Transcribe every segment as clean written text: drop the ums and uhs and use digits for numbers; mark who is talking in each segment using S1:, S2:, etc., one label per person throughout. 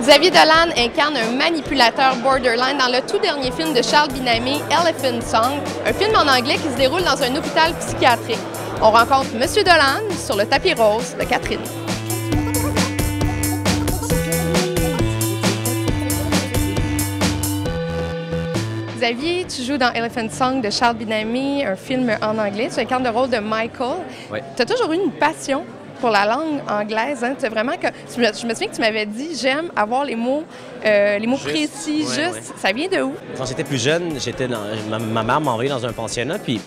S1: Xavier Dolan incarne un manipulateur borderline dans le tout dernier film de Charles Binamé, Elephant Song, un film en anglais qui se déroule dans un hôpital psychiatrique. On rencontre Monsieur Dolan sur le tapis rose de Catherine. Xavier, tu joues dans Elephant Song de Charles Binamé, un film en anglais. Tu incarnes le rôle de Michael.
S2: Oui.
S1: Tu as toujours eu une passion pour la langue anglaise. Hein? C'est vraiment que je me souviens que tu m'avais dit j'aime avoir les mots précis,
S2: ouais,
S1: justes.
S2: ouais.
S1: Ça vient de où?
S2: Quand j'étais plus jeune, ma mère m'a envoyé dans un pensionnat, puis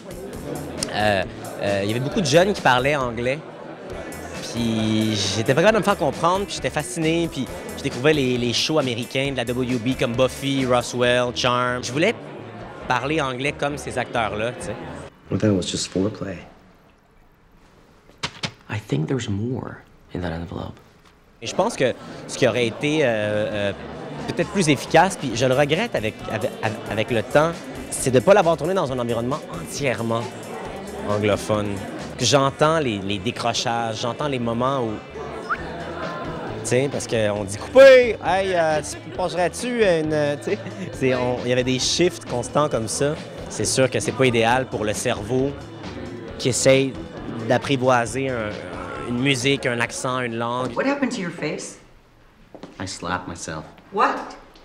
S2: il y avait beaucoup de jeunes qui parlaient anglais. Puis j'étais pas capable de me faire comprendre, puis j'étais fasciné, puis je découvrais les shows américains de la WB comme Buffy, Roswell, Charmed. Je voulais parler anglais comme ces acteurs-là, tu sais.
S3: Well, then it was just foreplay.
S4: I think there's more in that envelope.
S2: Et je pense que ce qui aurait été peut-être plus efficace, puis je le regrette avec le temps, c'est de ne pas l'avoir tourné dans un environnement entièrement anglophone. Que j'entends les décrochages, j'entends les moments où... Tu sais, parce qu'on dit « Coupé! Hey, tu passerais-tu une... » Tu sais, il y avait des shifts constants comme ça. C'est sûr que c'est pas idéal pour le cerveau qui essaye d'apprivoiser une musique, un accent, une langue.
S4: What happened to your face? I slapped myself.
S5: What?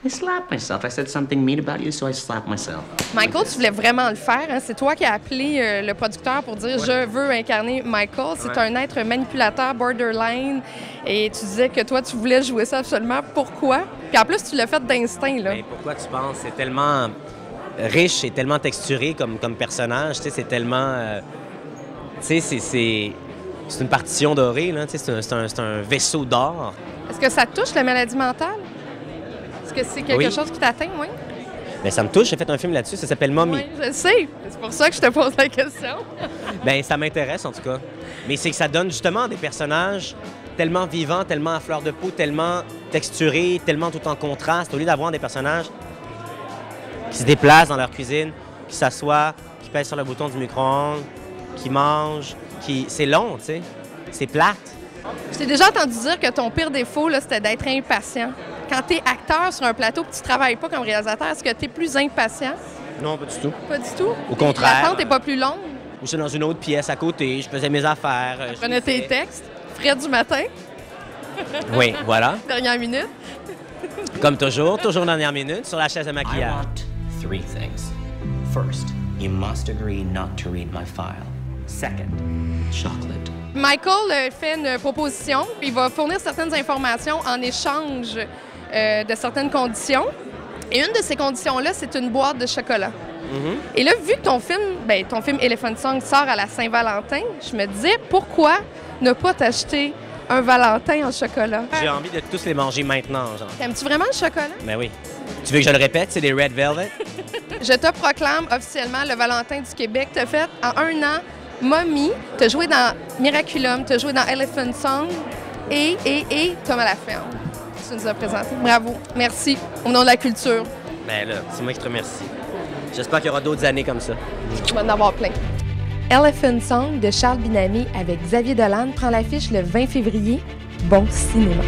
S4: I slapped myself. I said something mean about you, so I slapped myself.
S1: Michael, tu voulais vraiment le faire. Hein? C'est toi qui as appelé le producteur pour dire je veux incarner Michael. C'est un être manipulateur borderline. Et tu disais que toi, tu voulais jouer ça absolument. Pourquoi? Puis en plus, tu l'as fait d'instinct, là.
S2: Mais pourquoi tu penses? C'est tellement riche et tellement texturé comme personnage. Tu sais, c'est tellement... tu sais, c'est une partition dorée, là. Tu sais, c'est un vaisseau d'or.
S1: Est-ce que ça touche la maladie mentale? Est-ce que c'est quelque chose qui t'atteint, oui?
S2: Bien, ça me touche. J'ai fait un film là-dessus. Ça s'appelle Mommy.
S1: Oui, je sais. C'est pour ça que je te pose la question.
S2: Bien, ça m'intéresse, en tout cas. Mais c'est que ça donne justement des personnages tellement vivants, tellement à fleur de peau, tellement texturés, tellement tout en contraste. Au lieu d'avoir des personnages qui se déplacent dans leur cuisine, qui s'assoient, qui pèsent sur le bouton du micro-ondes, qui mangent, c'est long, tu sais. C'est plate.
S1: Je t'ai déjà entendu dire que ton pire défaut, là, c'était d'être impatient. Quand tu es acteur sur un plateau et que tu travailles pas comme réalisateur, est-ce que tu es plus impatient?
S2: Non, pas du tout.
S1: Pas du tout?
S2: Au contraire.
S1: L'attente n'est pas plus longue?
S2: Ou j'étais dans une autre pièce à côté, je faisais mes affaires.
S1: Tu prenais tes textes, frais du matin,
S2: Oui, voilà.
S1: dernière minute.
S2: Comme toujours dernière minute, sur la chaise de
S4: I
S2: maquillage.
S4: want three things. First, you must agree not to read my file. Second, chocolate.
S1: Michael fait une proposition, puis il va fournir certaines informations en échange de certaines conditions. Et une de ces conditions-là, c'est une boîte de chocolat. Et là, vu que ton film Elephant Song sort à la Saint-Valentin, je me disais, pourquoi ne pas t'acheter un Valentin en chocolat?
S2: J'ai envie de tous les manger maintenant, genre.
S1: T'aimes-tu vraiment le chocolat?
S2: Ben oui. Tu veux que je le répète? C'est des Red Velvet?
S1: Je te proclame officiellement le Valentin du Québec. T'as fait en 1 an Mommy, t'as joué dans Miraculum, t'as joué dans Elephant Song et Tom à la ferme. Tu nous as présenté. Bravo. Merci. Au nom de la culture.
S2: Ben là, c'est moi qui te remercie. J'espère qu'il y aura d'autres années comme ça.
S1: Tu vas en avoir plein. Elephant Song de Charles Binamé avec Xavier Dolan prend l'affiche le 20 février. Bon cinéma.